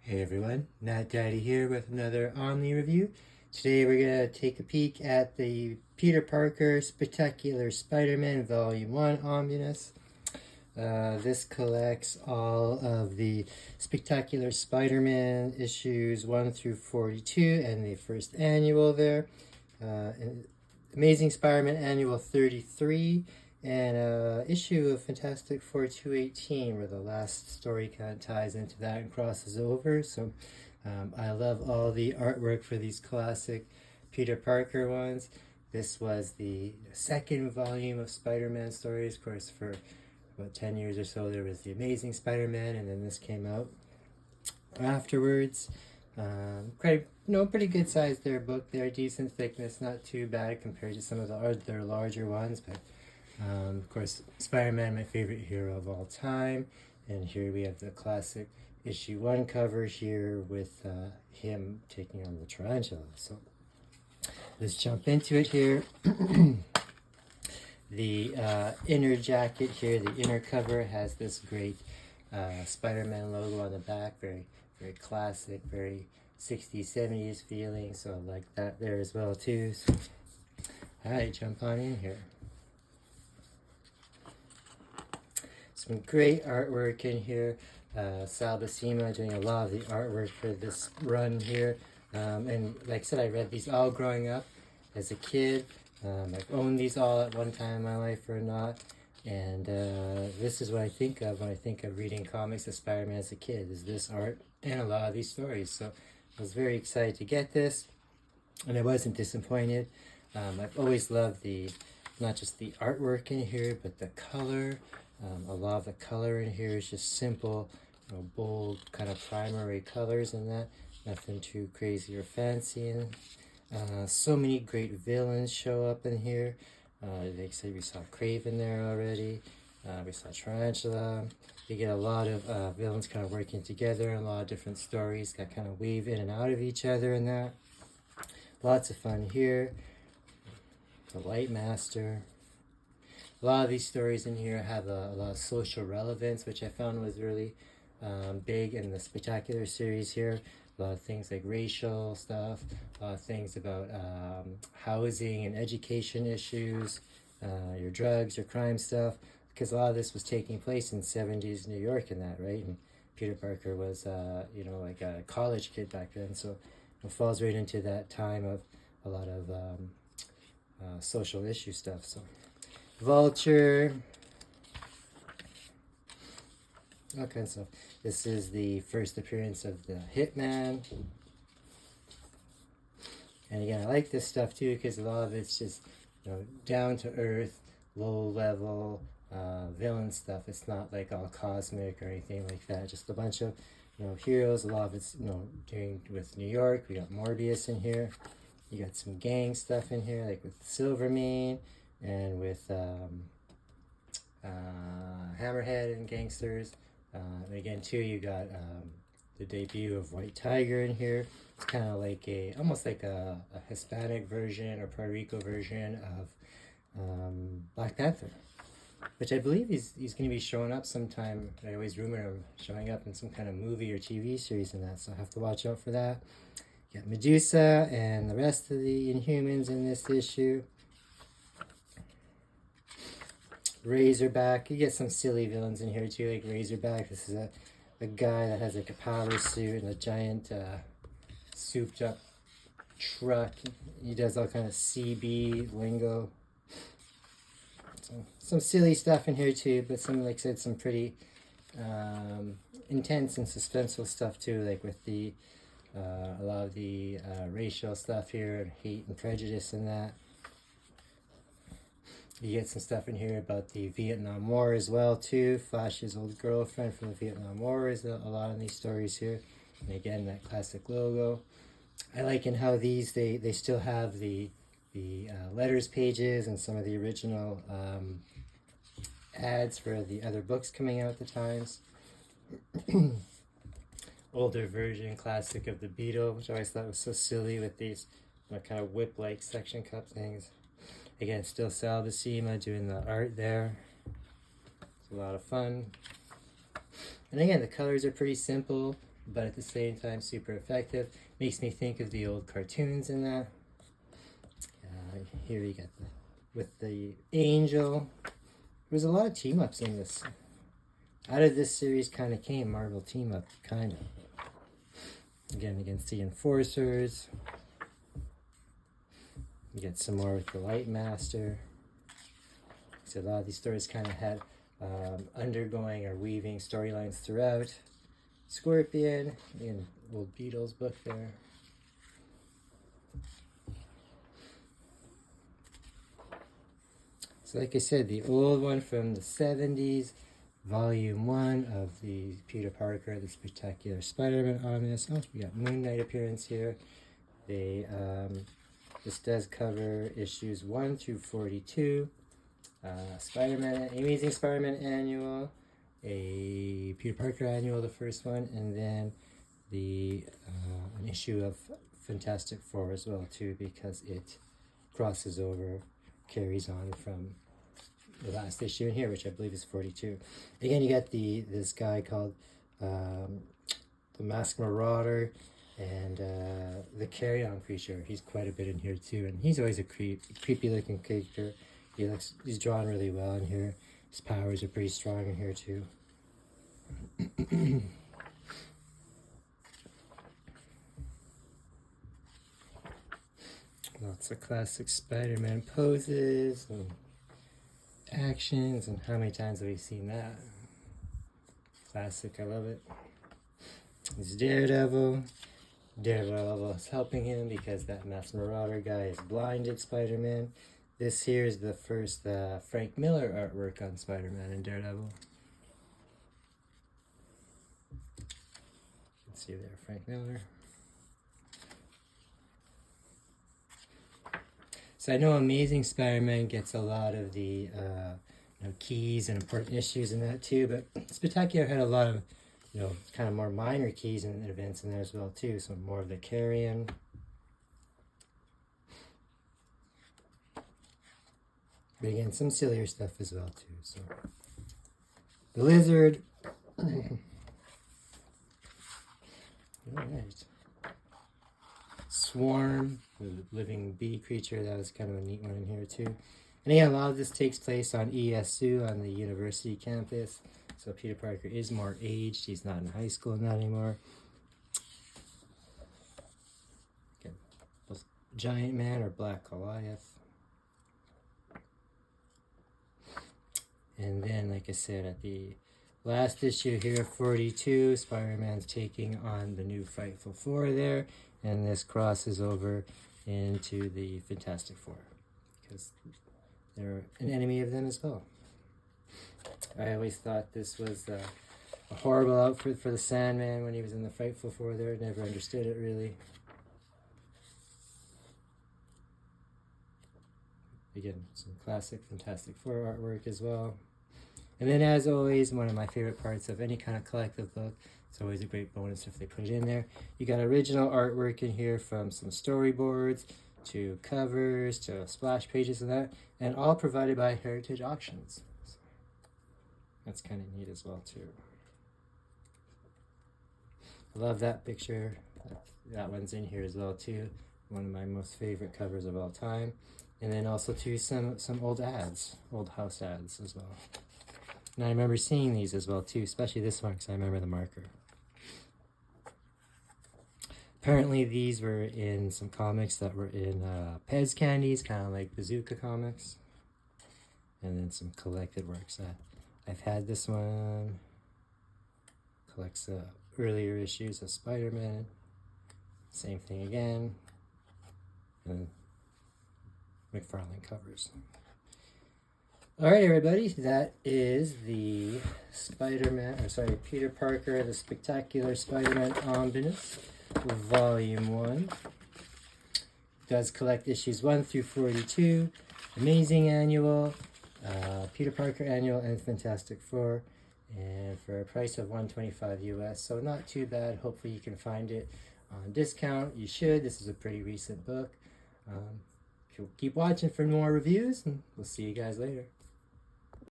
Hey everyone, Nat Daddy here with another Omni review. Today we're going to take a peek at the Peter Parker Spectacular Spider-Man Volume 1 Omnibus. This collects all of the Spectacular Spider-Man issues 1 through 42 and the first annual there. Amazing Spider-Man Annual 33 and issue of Fantastic Four 218 where the last story kind of ties into that and crosses over. So I love all the artwork for these classic Peter Parker ones. This was the second volume of Spider-Man stories. Of course, for about 10 years or so there was the Amazing Spider-Man, and then this came out afterwards. Pretty good size there book there, decent thickness, not too bad compared to some of the other larger ones, but of course, Spider-Man, my favorite hero of all time. And here we have the classic issue 1 cover here with him taking on the tarantula. So let's jump into it here. The inner jacket here, the inner cover has this great Spider-Man logo on the back. Very, very classic, very 60s, 70s feeling. So I like that there as well too. So, alright, jump on in here. Some great artwork in here. Sal Buscema doing a lot of the artwork for this run here. And like I said, I read these all growing up as a kid. I've owned these all at one time in my life or not. And this is what I think of when I think of reading comics of Spider-Man as a kid, is this art and a lot of these stories. So I was very excited to get this, and I wasn't disappointed. I've always loved not just the artwork in here, but the color. A lot of the color in here is just simple, bold kind of primary colors in that. Nothing too crazy or fancy. So many great villains show up in here. Like I said, we saw Craven there already. We saw Tarantula. You get a lot of villains kind of working together in a lot of different stories that kind of weave in and out of each other in that. Lots of fun here. The Light Master. A lot of these stories in here have a lot of social relevance, which I found was really big in the Spectacular series here. A lot of things like racial stuff, a lot of things about housing and education issues, your drugs, your crime stuff, because a lot of this was taking place in 70s New York and that, right? And Peter Parker was, like a college kid back then, so it falls right into that time of a lot of social issue stuff. So Vulture, all kinds of stuff. This is the first appearance of the Hitman. And again, I like this stuff too because a lot of it's just down to earth, low level villain stuff. It's not like all cosmic or anything like that. Just a bunch of heroes. A lot of it's doing with New York. We got Morbius in here. You got some gang stuff in here, like with Silvermane. And with Hammerhead and Gangsters. And again, too, you got the debut of White Tiger in here. It's kind of like almost like a Hispanic version or Puerto Rico version of Black Panther, which I believe he's going to be showing up sometime. I always rumor him showing up in some kind of movie or TV series in that, so I have to watch out for that. You got Medusa and the rest of the Inhumans in this issue. Razorback. You get some silly villains in here too, like Razorback. This is a guy that has like a power suit and a giant souped up truck. He does all kind of CB lingo. So, some silly stuff in here too, but some, like I said, some pretty intense and suspenseful stuff too, like with the a lot of the racial stuff here and hate and prejudice and that. You get some stuff in here about the Vietnam War as well too. Flash's old girlfriend from the Vietnam War is a lot in these stories here. And again, that classic logo. I like in how these they still have the letters pages and some of the original ads for the other books coming out at the times. Older version classic of the Beetle, which I always thought was so silly with these kind of whip-like section cup things. Again, still Sal Buscema doing the art there. It's a lot of fun. And again, the colors are pretty simple. but at the same time super effective. Makes me think of the old cartoons in that. Here you get with the Angel. There's a lot of team-ups in this. Out of this series kind of came Marvel team-up, kind of. Again, against the Enforcers. You get some more with the Light Master. So a lot of these stories kind of had undergoing or weaving storylines throughout. Scorpion, in old Beatles book there. So like I said, the old one from the 70s, Volume 1 of the Peter Parker, the Spectacular Spider-Man Omnibus. Oh, we got Moon Knight appearance here. They, this does cover issues 1 through 42. Spider-Man, Amazing Spider-Man Annual, a Peter Parker Annual, the first one, and then the an issue of Fantastic Four as well too, because it crosses over, carries on from the last issue in here, which I believe is 42. Again, you got this guy called the Masked Marauder and the Carrion creature. He's quite a bit in here too, and he's always a creepy looking character. He's drawn really well in here. His powers are pretty strong in here too. Lots of classic Spider-Man poses and actions, and how many times have we seen that? Classic, I love it. It's Daredevil. Daredevil is helping him because that Masked Marauder guy has blinded Spider-Man. This here is the first Frank Miller artwork on Spider-Man and Daredevil. You can see there, Frank Miller. So I know Amazing Spider-Man gets a lot of the keys and important issues in that too, but Spectacular had a lot of, kind of more minor keys and events in there as well too. So more of the Carrion. But again, some sillier stuff as well too. So the Lizard. Alright. Swarm, the living bee creature, that was kind of a neat one in here too. And again, a lot of this takes place on ESU, on the university campus. So Peter Parker is more aged. He's not in high school not anymore. Again, Giant Man or Black Goliath. And then, like I said, at the last issue here, 42, Spider-Man's taking on the new Frightful Four there. And this crosses over into the Fantastic Four, because they're an enemy of them as well. I always thought this was a horrible outfit for the Sandman when he was in the Frightful Four there. Never understood it, really. Again, some classic Fantastic Four artwork as well. And then, as always, one of my favorite parts of any kind of collective book, it's always a great bonus if they put it in there. You got original artwork in here from some storyboards to covers to splash pages and that, and all provided by Heritage Auctions. So that's kind of neat as well too. I love that picture. That one's in here as well too. One of my most favorite covers of all time. And then also too some old ads, old house ads as well. And I remember seeing these as well too, especially this one because I remember the marker. Apparently these were in some comics that were in Pez candies, kind of like Bazooka comics. And then some collected works. I've had this one. Collects earlier issues of Spider-Man. Same thing again. And McFarlane covers. Alright everybody, that is the Peter Parker, the Spectacular Spider-Man Omnibus, Volume 1. Does collect issues 1 through 42, Amazing Annual, Peter Parker Annual, and Fantastic Four, and for a price of $125 US, so not too bad. Hopefully you can find it on discount. You should. This is a pretty recent book. Keep watching for more reviews, and we'll see you guys later.